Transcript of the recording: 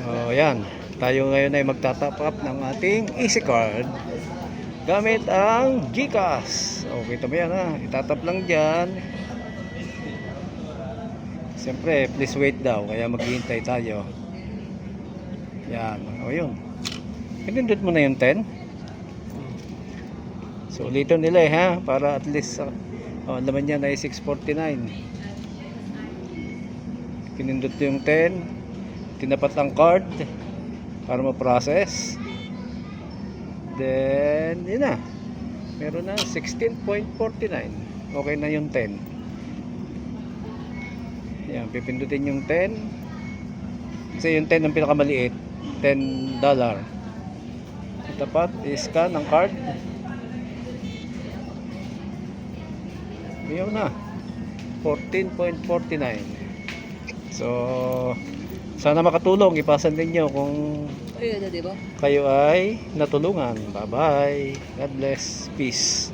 Oh, yan. Tayo ngayon ay magta-top up ng ating Easy Card gamit ang GCash. Oh, kita mo yan ha. Itatap lang dyan. Siyempre, please wait daw. Kaya maghihintay tayo. Yan. O yun. Pinindot mo na yung 10. So, ulitin nila ha. Para at least, naman yan ay 649. Pinindot yung 10. Tinapat ang card para ma-process. Then, yun na. Meron na 16.49. Okay na yung 10. Yan, pipindutin yung 10. Kasi yung 10 ang pinakamaliit. $10. Tapat, i-scan ang card. Ayaw na. 14.49. So, sana makatulong. Ipasan ninyo kung kayo ay natulungan. Bye-bye. God bless. Peace.